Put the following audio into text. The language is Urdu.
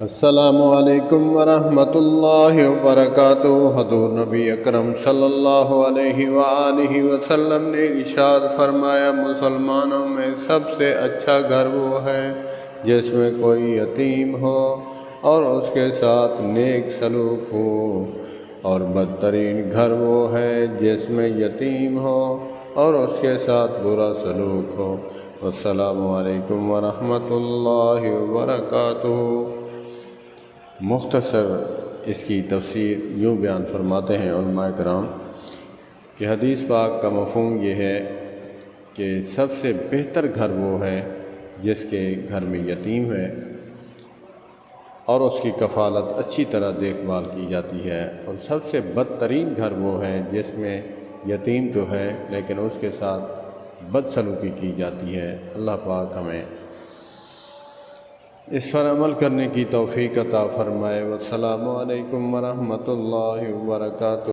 السلام علیکم ورحمۃ اللہ وبرکاتہ۔ حضور نبی اکرم صلی اللہ علیہ وآلہ وسلم نے ارشاد فرمایا، مسلمانوں میں سب سے اچھا گھر وہ ہے جس میں کوئی یتیم ہو اور اس کے ساتھ نیک سلوک ہو، اور بدترین گھر وہ ہے جس میں یتیم ہو اور اس کے ساتھ برا سلوک ہو۔ السلام علیکم ورحمۃ اللہ وبرکاتہ۔ مختصر اس کی تفسیر یوں بیان فرماتے ہیں علماء کرام کہ حدیث پاک کا مفہوم یہ ہے کہ سب سے بہتر گھر وہ ہے جس کے گھر میں یتیم ہے اور اس کی کفالت اچھی طرح دیکھ بھال کی جاتی ہے، اور سب سے بدترین گھر وہ ہے جس میں یتیم تو ہے لیکن اس کے ساتھ بد سلوکی کی جاتی ہے۔ اللہ پاک ہمیں اس پر عمل کرنے کی توفیق عطا فرمائے۔ والسلام علیکم ورحمۃ اللہ وبرکاتہ۔